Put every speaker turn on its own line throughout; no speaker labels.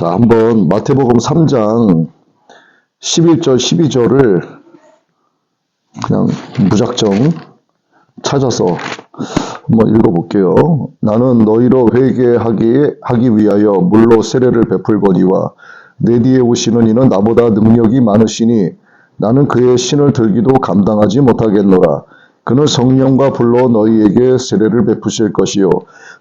자, 한번 마태복음 3장 11절, 12절을 그냥 무작정 찾아서 한번 읽어볼게요. 나는 너희로 회개하기 위하여 물로 세례를 베풀거니와 내 뒤에 오시는 이는 나보다 능력이 많으시니 나는 그의 신을 들기도 감당하지 못하겠노라. 그는 성령과 불로 너희에게 세례를 베푸실 것이요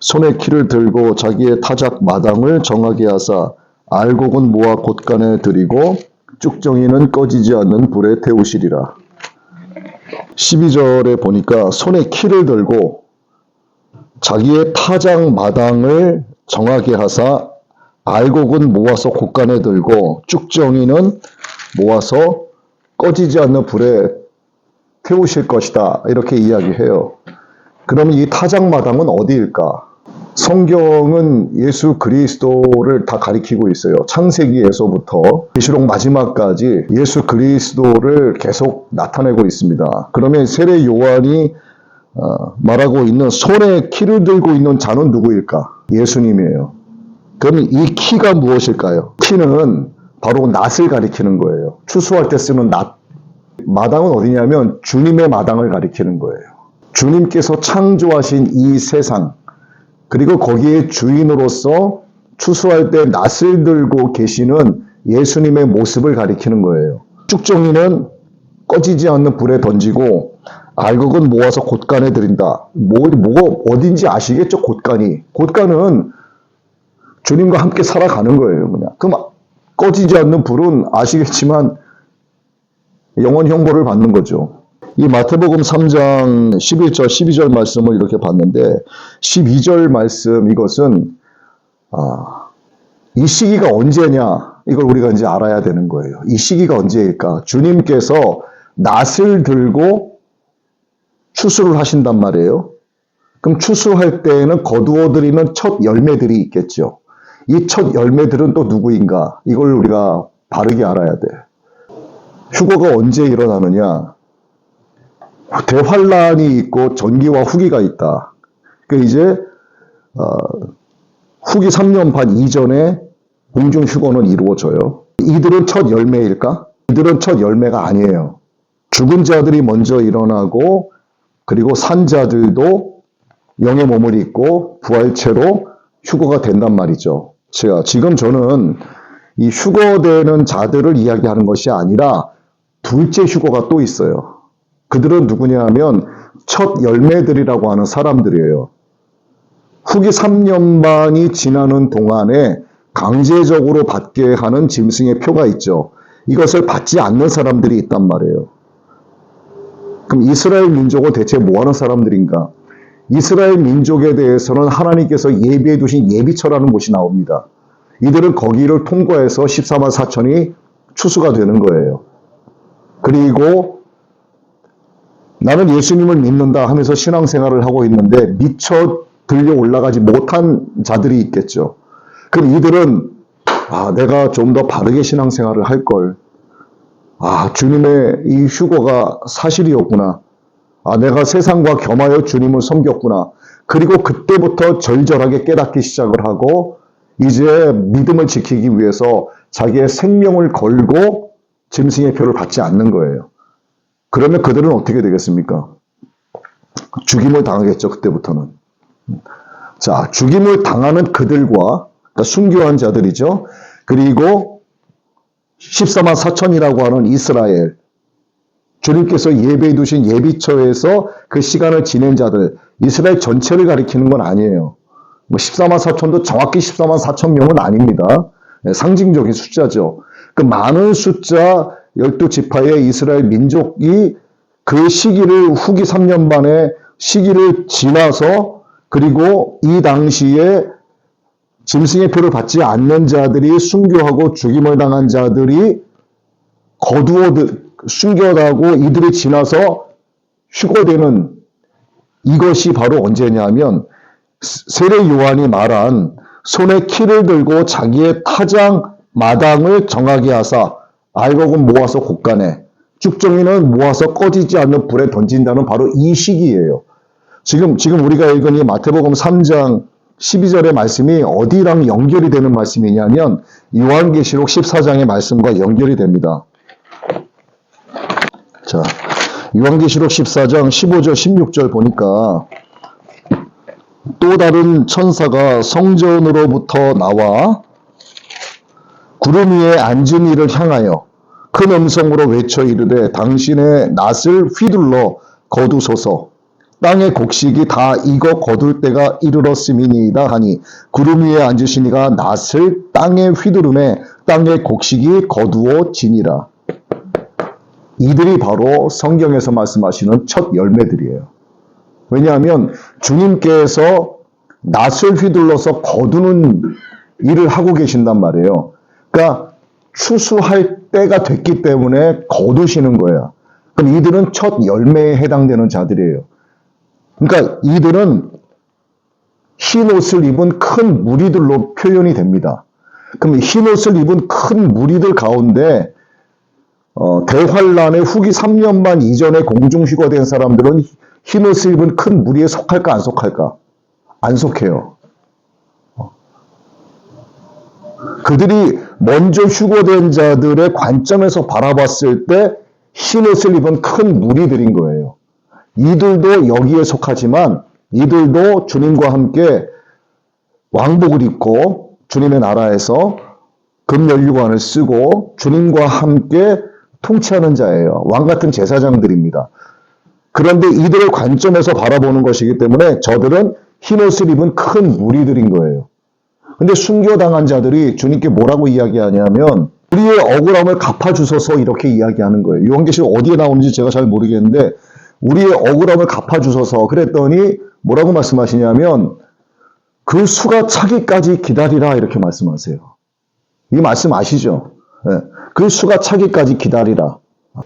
손에 키를 들고 자기의 타작 마당을 정하게 하사 알곡은 모아 곳간에 들이고 쭉정이는 꺼지지 않는 불에 태우시리라. 12절에 보니까 손에 키를 들고 자기의 타작 마당을 정하게 하사 알곡은 모아서 곳간에 들고 쭉정이는 모아서 꺼지지 않는 불에 태우실 것이다. 이렇게 이야기해요. 그럼 이 타작마당은 어디일까? 성경은 예수 그리스도를 다 가리키고 있어요. 창세기에서부터 계시록 마지막까지 예수 그리스도를 계속 나타내고 있습니다. 그러면 세례 요한이 말하고 있는 손에 키를 들고 있는 자는 누구일까? 예수님이에요. 그럼 이 키가 무엇일까요? 키는 바로 낫을 가리키는 거예요. 추수할 때 쓰는 낫. 마당은 어디냐면 주님의 마당을 가리키는 거예요. 주님께서 창조하신 이 세상, 그리고 거기에 주인으로서 추수할 때 낫을 들고 계시는 예수님의 모습을 가리키는 거예요. 쭉정이는 꺼지지 않는 불에 던지고 알곡은 모아서 곳간에 들인다. 뭐가 어딘지 아시겠죠? 곳간은 주님과 함께 살아가는 거예요. 그냥. 그럼 꺼지지 않는 불은 아시겠지만 영원 형벌을 받는 거죠. 이 마태복음 3장 11절, 12절 말씀을 이렇게 봤는데 12절 말씀 이것은 이 시기가 언제냐 이걸 우리가 이제 알아야 되는 거예요. 이 시기가 언제일까? 주님께서 낫을 들고 추수를 하신단 말이에요. 그럼 추수할 때에는 거두어들이는 첫 열매들이 있겠죠. 이 첫 열매들은 또 누구인가? 이걸 우리가 바르게 알아야 돼. 휴거가 언제 일어나느냐? 대환란이 있고 전기와 후기가 있다. 그 이제 후기 3년 반 이전에 공중 휴거는 이루어져요. 이들은 첫 열매일까? 이들은 첫 열매가 아니에요. 죽은 자들이 먼저 일어나고 그리고 산 자들도 영의 몸을 입고 부활체로 휴거가 된단 말이죠. 지금 저는 이 휴거되는 자들을 이야기하는 것이 아니라 둘째 휴거가 또 있어요. 그들은 누구냐 하면 첫 열매들이라고 하는 사람들이에요. 후기 3년 반이 지나는 동안에 강제적으로 받게 하는 짐승의 표가 있죠. 이것을 받지 않는 사람들이 있단 말이에요. 그럼 이스라엘 민족은 대체 뭐하는 사람들인가? 이스라엘 민족에 대해서는 하나님께서 예비해 두신 예비처라는 곳이 나옵니다. 이들은 거기를 통과해서 14만 4천이 추수가 되는 거예요. 그리고 나는 예수님을 믿는다 하면서 신앙생활을 하고 있는데 미처 들려 올라가지 못한 자들이 있겠죠. 그럼 이들은 내가 좀 더 바르게 신앙생활을 할 걸. 주님의 이 휴거가 사실이었구나. 내가 세상과 겸하여 주님을 섬겼구나. 그리고 그때부터 절절하게 깨닫기 시작을 하고 이제 믿음을 지키기 위해서 자기의 생명을 걸고 짐승의 표를 받지 않는 거예요. 그러면 그들은 어떻게 되겠습니까? 죽임을 당하겠죠. 그때부터는. 자, 죽임을 당하는 그들과 그러니까 순교한 자들이죠. 그리고 14만 4천이라고 하는 이스라엘, 주님께서 예배해 두신 예비처에서 그 시간을 지낸 자들, 이스라엘 전체를 가리키는 건 아니에요. 14만 4천도 정확히 14만 4천 명은 아닙니다. 상징적인 숫자죠. 그 많은 숫자 12지파의 이스라엘 민족이 그 시기를 후기 3년 반의 시기를 지나서 그리고 이 당시에 짐승의 표를 받지 않는 자들이 순교하고 죽임을 당한 자들이 순교하고 이들이 지나서 휴거되는 이것이 바로 언제냐면 세례 요한이 말한 손에 키를 들고 자기의 타작 마당을 정하게 하사 알곡은 모아서 곳간에 쭉정이는 모아서 꺼지지 않는 불에 던진다는 바로 이 시기예요. 지금 우리가 읽은 이 마태복음 3장 12절의 말씀이 어디랑 연결이 되는 말씀이냐면 요한계시록 14장의 말씀과 연결이 됩니다. 자, 요한계시록 14장 15절 16절 보니까 또 다른 천사가 성전으로부터 나와 구름 위에 앉은 이를 향하여 큰 음성으로 외쳐 이르되 당신의 낫을 휘둘러 거두소서. 땅의 곡식이 다 익어 거둘 때가 이르렀음이니이다 하니 구름 위에 앉으신 이가 낫을 땅에 휘두르매 땅의 곡식이 거두어지니라. 이들이 바로 성경에서 말씀하시는 첫 열매들이에요. 왜냐하면 주님께서 낫을 휘둘러서 거두는 일을 하고 계신단 말이에요. 그러니까 추수할 때가 됐기 때문에 거두시는 거예요. 그럼 이들은 첫 열매에 해당되는 자들이에요. 그러니까 이들은 흰 옷을 입은 큰 무리들로 표현이 됩니다. 그럼 흰 옷을 입은 큰 무리들 가운데 대환란의 후기 3년만 이전에 공중휴거된 사람들은 흰 옷을 입은 큰 무리에 속할까 안 속할까? 안 속해요. 그들이 먼저 휴거된 자들의 관점에서 바라봤을 때 흰 옷을 입은 큰 무리들인 거예요. 이들도 여기에 속하지만 이들도 주님과 함께 왕복을 입고 주님의 나라에서 금연류관을 쓰고 주님과 함께 통치하는 자예요. 왕같은 제사장들입니다. 그런데 이들의 관점에서 바라보는 것이기 때문에 저들은 흰옷을 입은 큰 무리들인 거예요. 근데 순교당한 자들이 주님께 뭐라고 이야기하냐면 우리의 억울함을 갚아주소서 이렇게 이야기하는 거예요. 요한계시록 어디에 나오는지 제가 잘 모르겠는데 우리의 억울함을 갚아주소서 그랬더니 뭐라고 말씀하시냐면 그 수가 차기까지 기다리라 이렇게 말씀하세요. 이 말씀 아시죠? 네. 그 수가 차기까지 기다리라.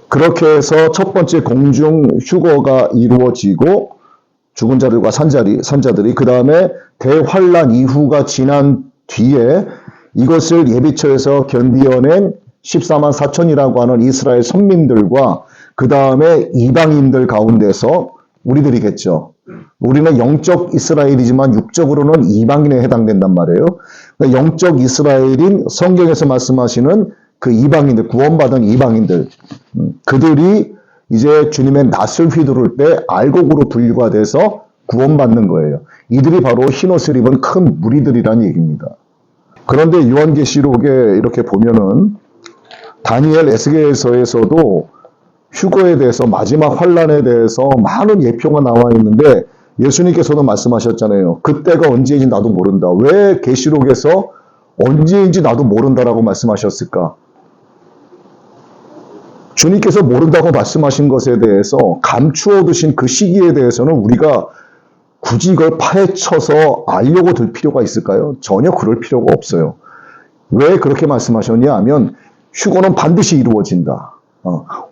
그렇게 해서 첫 번째 공중 휴거가 이루어지고 죽은 자들과 산자들이 그 다음에 대환란 이후가 지난 뒤에 이것을 예비처에서 견디어낸 14만 4천이라고 하는 이스라엘 선민들과 그 다음에 이방인들 가운데서 우리들이겠죠. 우리는 영적 이스라엘이지만 육적으로는 이방인에 해당된단 말이에요. 그러니까 영적 이스라엘인 성경에서 말씀하시는 그 이방인들, 구원받은 이방인들, 그들이 이제 주님의 낫을 휘두를 때 알곡으로 분류가 돼서 구원받는 거예요. 이들이 바로 흰옷을 입은 큰 무리들이라는 얘기입니다. 그런데 요한계시록에 이렇게 보면은 다니엘 에스겔서에서도 휴거에 대해서 마지막 환란에 대해서 많은 예표가 나와 있는데 예수님께서도 말씀하셨잖아요. 그때가 언제인지 나도 모른다. 왜 계시록에서 언제인지 나도 모른다라고 말씀하셨을까? 주님께서 모른다고 말씀하신 것에 대해서 감추어 두신 그 시기에 대해서는 우리가 굳이 이걸 파헤쳐서 알려고 들 필요가 있을까요? 전혀 그럴 필요가 없어요. 왜 그렇게 말씀하셨냐 하면 휴거는 반드시 이루어진다.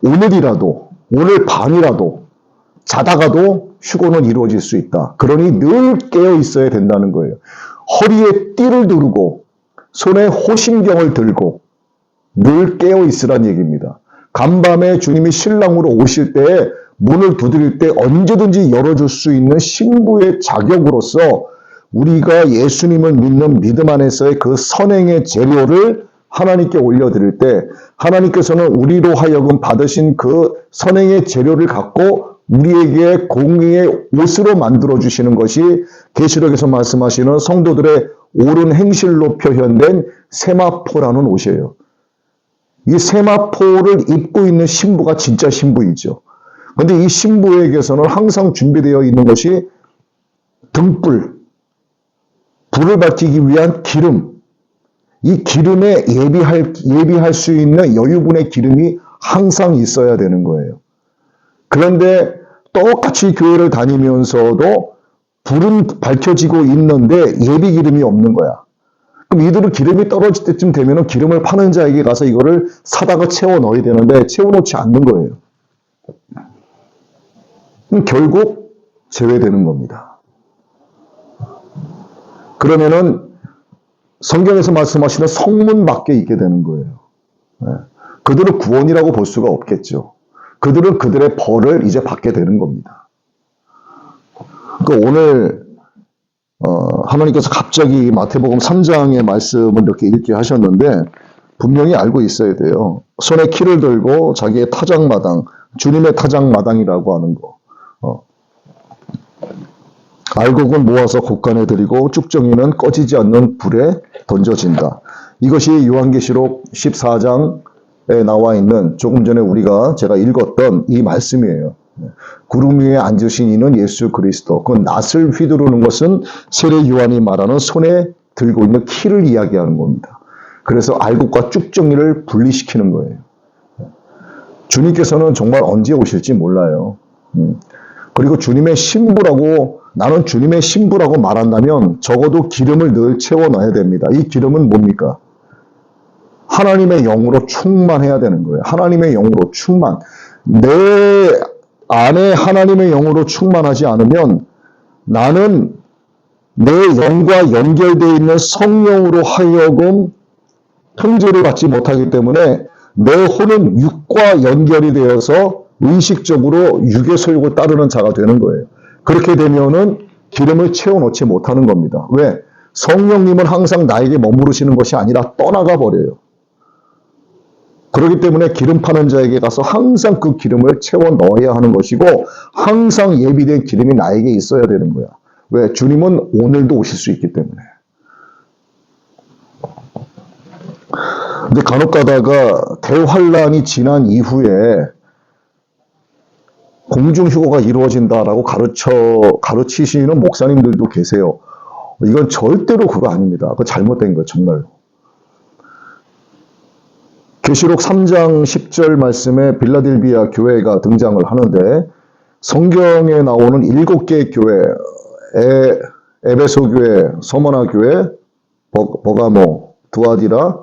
오늘이라도, 오늘 밤이라도 자다가도 휴거는 이루어질 수 있다. 그러니 늘 깨어 있어야 된다는 거예요. 허리에 띠를 두르고 손에 호심경을 들고 늘 깨어 있으란 얘기입니다. 간밤에 주님이 신랑으로 오실 때에 문을 두드릴 때 언제든지 열어줄 수 있는 신부의 자격으로서 우리가 예수님을 믿는 믿음 안에서의 그 선행의 재료를 하나님께 올려드릴 때 하나님께서는 우리로 하여금 받으신 그 선행의 재료를 갖고 우리에게 공의의 옷으로 만들어주시는 것이 계시록에서 말씀하시는 성도들의 옳은 행실로 표현된 세마포라는 옷이에요. 이 세마포를 입고 있는 신부가 진짜 신부이죠. 그런데 이 신부에게서는 항상 준비되어 있는 것이 등불, 불을 밝히기 위한 기름, 이 기름에 예비할 수 있는 여유분의 기름이 항상 있어야 되는 거예요. 그런데 똑같이 교회를 다니면서도 불은 밝혀지고 있는데 예비 기름이 없는 거야. 그럼 이들은 기름이 떨어질 때쯤 되면 기름을 파는 자에게 가서 이거를 사다가 채워 넣어야 되는데 채워놓지 않는 거예요. 결국 제외되는 겁니다. 그러면은 성경에서 말씀하시는 성문 밖에 있게 되는 거예요. 그들은 구원이라고 볼 수가 없겠죠. 그들은 그들의 벌을 이제 받게 되는 겁니다. 그러니까 오늘 하나님께서 갑자기 마태복음 3장의 말씀을 이렇게 읽게 하셨는데 분명히 알고 있어야 돼요. 손에 키를 들고 자기의 타작마당, 주님의 타작마당이라고 하는 거. 알곡은 모아서 곳간에 들이고 쭉정이는 꺼지지 않는 불에 던져진다. 이것이 요한계시록 14장에 나와 있는 조금 전에 제가 읽었던 이 말씀이에요. 구름 위에 앉으신 이는 예수 그리스도. 그 낫을 휘두르는 것은 세례 요한이 말하는 손에 들고 있는 키를 이야기하는 겁니다. 그래서 알곡과 쭉정이를 분리시키는 거예요. 주님께서는 정말 언제 오실지 몰라요. 그리고 주님의 신부라고, 나는 주님의 신부라고 말한다면 적어도 기름을 늘 채워 넣어야 됩니다. 이 기름은 뭡니까? 하나님의 영으로 충만해야 되는 거예요. 하나님의 영으로 충만. 내 안에 하나님의 영으로 충만하지 않으면 나는 내 영과 연결되어 있는 성령으로 하여금 통제를 받지 못하기 때문에 내 혼은 육과 연결이 되어서 의식적으로 육의 소욕을 따르는 자가 되는 거예요. 그렇게 되면은 기름을 채워놓지 못하는 겁니다. 왜? 성령님은 항상 나에게 머무르시는 것이 아니라 떠나가 버려요. 그렇기 때문에 기름 파는 자에게 가서 항상 그 기름을 채워 넣어야 하는 것이고 항상 예비된 기름이 나에게 있어야 되는 거야. 왜? 주님은 오늘도 오실 수 있기 때문에. 근데 간혹 가다가 대환란이 지난 이후에 공중휴거가 이루어진다라고 가르치시는 목사님들도 계세요. 이건 절대로 그거 아닙니다. 그거 잘못된 거예요, 정말로. 계시록 3장 10절 말씀에 빌라델비아 교회가 등장을 하는데 성경에 나오는 7개의 교회, 에베소 교회, 서머나 교회, 버가모, 두아디라,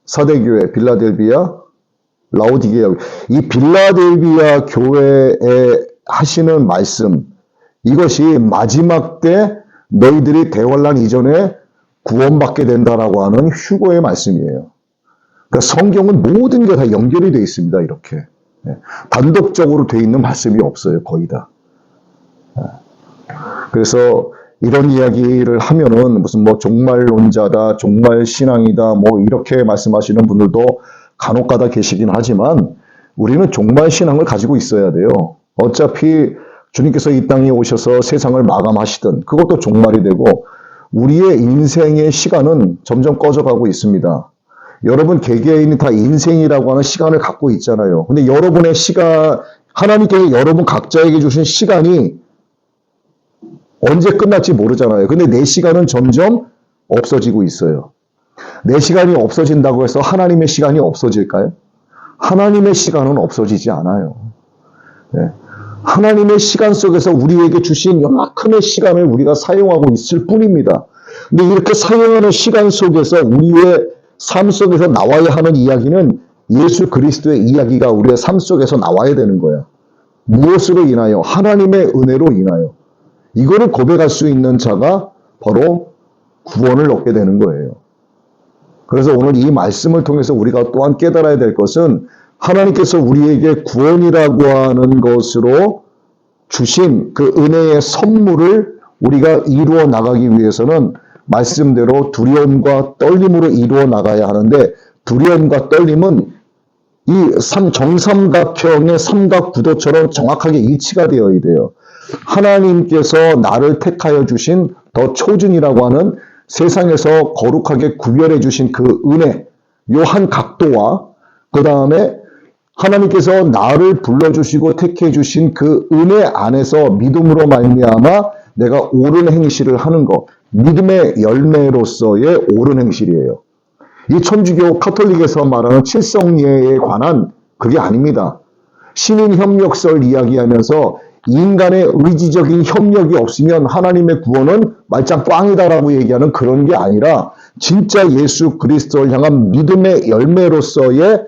사대교회, 빌라델비아, 라오디게아. 이 빌라델비아 교회에 하시는 말씀, 이것이 마지막 때 너희들이 대환란 이전에 구원받게 된다라고 하는 휴거의 말씀이에요. 그러니까 성경은 모든 게 다 연결이 되어 있습니다. 이렇게. 단독적으로 되어 있는 말씀이 없어요. 거의 다. 그래서 이런 이야기를 하면은 무슨 종말론자다, 종말신앙이다, 이렇게 말씀하시는 분들도 간혹가다 계시긴 하지만 우리는 종말신앙을 가지고 있어야 돼요. 어차피 주님께서 이 땅에 오셔서 세상을 마감하시든 그것도 종말이 되고 우리의 인생의 시간은 점점 꺼져가고 있습니다. 여러분 개개인이 다 인생이라고 하는 시간을 갖고 있잖아요. 근데 여러분의 시간, 하나님께서 여러분 각자에게 주신 시간이 언제 끝날지 모르잖아요. 근데 내 시간은 점점 없어지고 있어요. 내 시간이 없어진다고 해서 하나님의 시간이 없어질까요? 하나님의 시간은 없어지지 않아요. 네. 하나님의 시간 속에서 우리에게 주신 요만큼의 시간을 우리가 사용하고 있을 뿐입니다. 근데 이렇게 사용하는 시간 속에서 우리의 삶 속에서 나와야 하는 이야기는 예수 그리스도의 이야기가 우리의 삶 속에서 나와야 되는 거야. 무엇으로 인하여? 하나님의 은혜로 인하여. 이거를 고백할 수 있는 자가 바로 구원을 얻게 되는 거예요. 그래서 오늘 이 말씀을 통해서 우리가 또한 깨달아야 될 것은 하나님께서 우리에게 구원이라고 하는 것으로 주신 그 은혜의 선물을 우리가 이루어 나가기 위해서는 말씀대로 두려움과 떨림으로 이루어 나가야 하는데 두려움과 떨림은 이 정삼각형의 삼각구도처럼 정확하게 일치가 되어야 돼요. 하나님께서 나를 택하여 주신 더 초준이라고 하는 세상에서 거룩하게 구별해 주신 그 은혜, 요 한 각도와 그 다음에 하나님께서 나를 불러주시고 택해 주신 그 은혜 안에서 믿음으로 말미암아 내가 옳은 행실을 하는 것, 믿음의 열매로서의 옳은 행실이에요. 이 천주교 카톨릭에서 말하는 칠성예에 관한 그게 아닙니다. 신인협력설 이야기하면서 인간의 의지적인 협력이 없으면 하나님의 구원은 말짱 꽝이다라고 얘기하는 그런 게 아니라 진짜 예수 그리스도를 향한 믿음의 열매로서의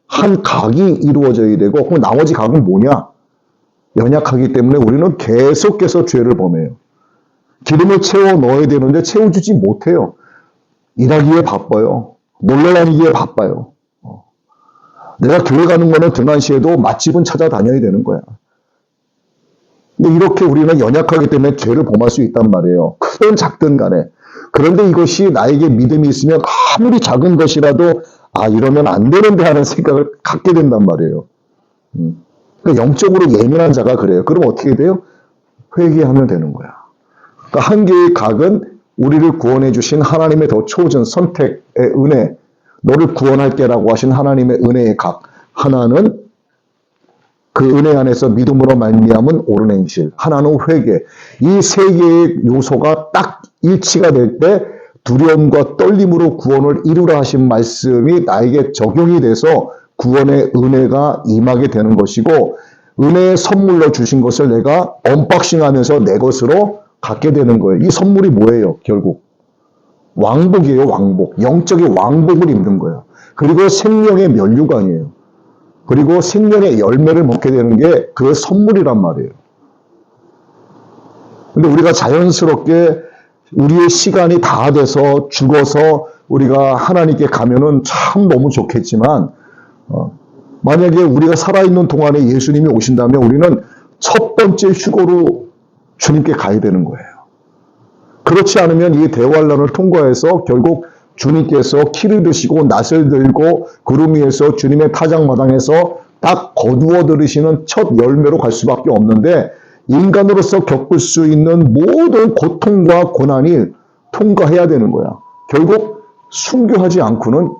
한 각이 이루어져야 되고 그럼 나머지 각은 뭐냐? 연약하기 때문에 우리는 계속해서 죄를 범해요. 기름을 채워 넣어야 되는데 채워주지 못해요. 일하기에 바빠요. 놀러다니기에 바빠요. 내가 교회 가는 거는 등한시에도 맛집은 찾아다녀야 되는 거야. 근데 이렇게 우리는 연약하기 때문에 죄를 범할 수 있단 말이에요. 크든 작든 간에. 그런데 이것이 나에게 믿음이 있으면 아무리 작은 것이라도 이러면 안 되는데 하는 생각을 갖게 된단 말이에요. 그러니까 영적으로 예민한 자가 그래요. 그럼 어떻게 돼요? 회개하면 되는 거야. 그러니까 한 개의 각은 우리를 구원해 주신 하나님의 더 초전 선택의 은혜, 너를 구원할게라고 하신 하나님의 은혜의 각. 하나는 그 은혜 안에서 믿음으로 말미암은 옳은 행실, 하나는 회개. 이 세 개의 요소가 딱 일치가 될 때 두려움과 떨림으로 구원을 이루라 하신 말씀이 나에게 적용이 돼서 구원의 은혜가 임하게 되는 것이고, 은혜의 선물로 주신 것을 내가 언박싱하면서 내 것으로 갖게 되는 거예요. 이 선물이 뭐예요? 결국 왕복이에요. 왕복. 영적인 왕복을 입는 거예요. 그리고 생명의 면류관이에요. 그리고 생명의 열매를 먹게 되는 게 그 선물이란 말이에요. 근데 우리가 자연스럽게 우리의 시간이 다 돼서 죽어서 우리가 하나님께 가면은 참 너무 좋겠지만, 만약에 우리가 살아있는 동안에 예수님이 오신다면 우리는 첫 번째 휴거로 주님께 가야 되는 거예요. 그렇지 않으면 이 대환란을 통과해서 결국 주님께서 키를 드시고 낫을 들고 구름 위에서 주님의 타작마당에서 딱 거두어 들으시는 첫 열매로 갈 수밖에 없는데, 인간으로서 겪을 수 있는 모든 고통과 고난이 통과해야 되는 거야. 결국 순교하지 않고는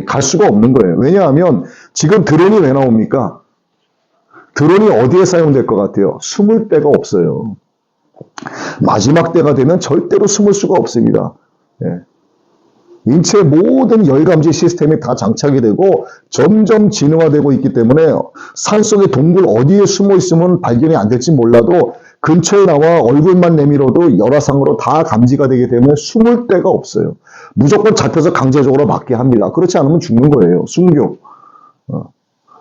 갈 수가 없는 거예요. 왜냐하면 지금 드론이 왜 나옵니까? 드론이 어디에 사용될 것 같아요? 숨을 데가 없어요. 마지막 때가 되면 절대로 숨을 수가 없습니다. 예. 인체의 모든 열감지 시스템이 다 장착이 되고 점점 진화되고 있기 때문에 산속의 동굴 어디에 숨어 있으면 발견이 안 될지 몰라도 근처에 나와 얼굴만 내밀어도 열화상으로 다 감지가 되기 때문에 숨을 데가 없어요. 무조건 잡혀서 강제적으로 맞게 합니다. 그렇지 않으면 죽는 거예요. 순교.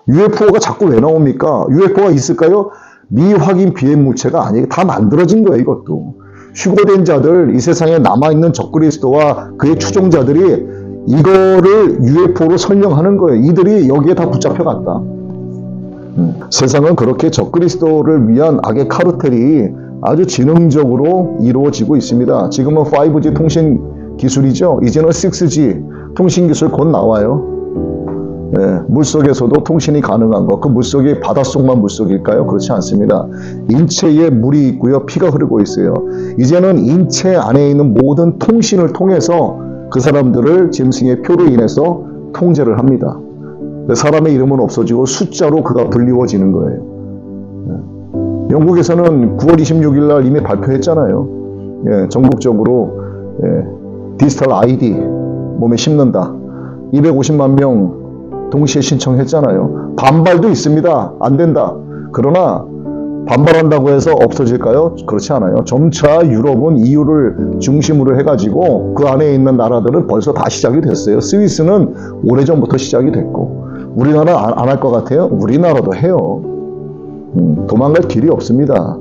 UFO가 자꾸 왜 나옵니까? UFO가 있을까요? 미확인 비행물체가 아니에요. 다 만들어진 거예요, 이것도. 휴거된 자들, 이 세상에 남아있는 적그리스도와 그의 추종자들이 이거를 UFO로 설명하는 거예요. 이들이 여기에 다 붙잡혀 갔다. 세상은 그렇게 적그리스도를 위한 악의 카르텔이 아주 지능적으로 이루어지고 있습니다. 지금은 5G 통신 기술이죠. 이제는 6G 통신 기술 곧 나와요. 네, 물속에서도 통신이 가능한 것. 그 물속이 바닷속만 물속일까요? 그렇지 않습니다. 인체에 물이 있고요. 피가 흐르고 있어요. 이제는 인체 안에 있는 모든 통신을 통해서 그 사람들을 짐승의 표로 인해서 통제를 합니다. 사람의 이름은 없어지고 숫자로 그가 불리워지는 거예요. 네. 영국에서는 9월 26일 날 이미 발표했잖아요. 예, 전국적으로 디지털 아이디 몸에 심는다. 250만 명 동시에 신청했잖아요. 반발도 있습니다. 안 된다. 그러나 반발한다고 해서 없어질까요? 그렇지 않아요. 점차 유럽은 EU를 중심으로 해가지고 그 안에 있는 나라들은 벌써 다 시작이 됐어요. 스위스는 오래전부터 시작이 됐고, 우리나라 안 할 것 같아요? 우리나라도 해요. 도망갈 길이 없습니다.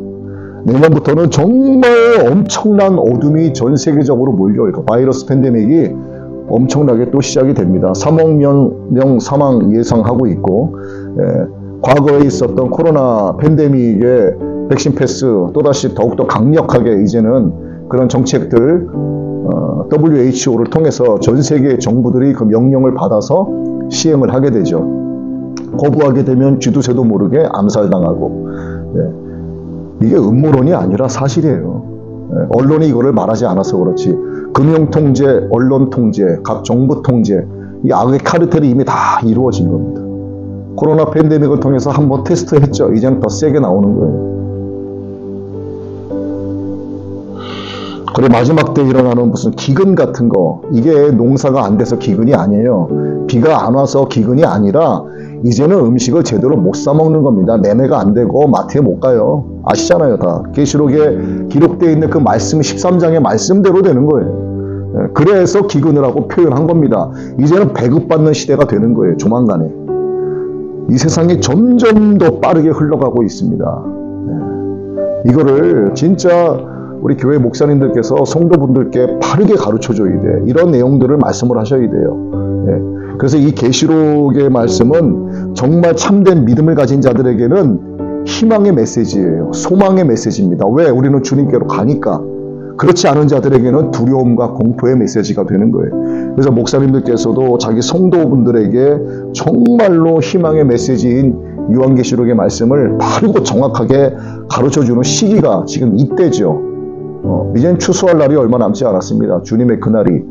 내년부터는 정말 엄청난 어둠이 전 세계적으로 몰려올 바이러스 팬데믹이 엄청나게 또 시작이 됩니다. 3억 명 사망 예상하고 있고, 과거에 있었던 코로나 팬데믹의 백신 패스 또다시 더욱더 강력하게 이제는 그런 정책들 WHO를 통해서 전 세계 정부들이 그 명령을 받아서 시행을 하게 되죠. 거부하게 되면 쥐두새도 모르게 암살당하고, 이게 음모론이 아니라 사실이에요. 언론이 이거를 말하지 않아서 그렇지. 금융통제, 언론통제, 각 정부 통제, 이 악의 카르텔이 이미 다 이루어진 겁니다. 코로나 팬데믹을 통해서 한번 테스트했죠. 이제는 더 세게 나오는 거예요. 그리고 마지막 때 일어나는 무슨 기근 같은 거, 이게 농사가 안 돼서 기근이 아니에요. 비가 안 와서 기근이 아니라 이제는 음식을 제대로 못 사 먹는 겁니다. 매매가 안 되고 마트에 못 가요. 아시잖아요, 다. 계시록에 기록되어 있는 그 말씀 13장의 말씀대로 되는 거예요. 그래서 기근을 하고 표현한 겁니다. 이제는 배급받는 시대가 되는 거예요, 조만간에. 이 세상이 점점 더 빠르게 흘러가고 있습니다. 이거를 진짜 우리 교회 목사님들께서 성도분들께 바르게 가르쳐줘야 돼. 이런 내용들을 말씀을 하셔야 돼요. 그래서 이 계시록의 말씀은 정말 참된 믿음을 가진 자들에게는 희망의 메시지예요. 소망의 메시지입니다. 왜? 우리는 주님께로 가니까. 그렇지 않은 자들에게는 두려움과 공포의 메시지가 되는 거예요. 그래서 목사님들께서도 자기 성도분들에게 정말로 희망의 메시지인 요한계시록의 말씀을 바르고 정확하게 가르쳐주는 시기가 지금 이때죠. 이젠 추수할 날이 얼마 남지 않았습니다. 주님의 그날이.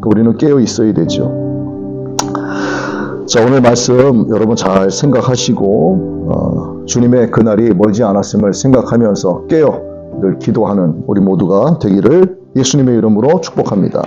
우리는 깨어 있어야 되죠. 자, 오늘 말씀 여러분 잘 생각하시고 주님의 그날이 멀지 않았음을 생각하면서 깨어 늘 기도하는 우리 모두가 되기를 예수님의 이름으로 축복합니다.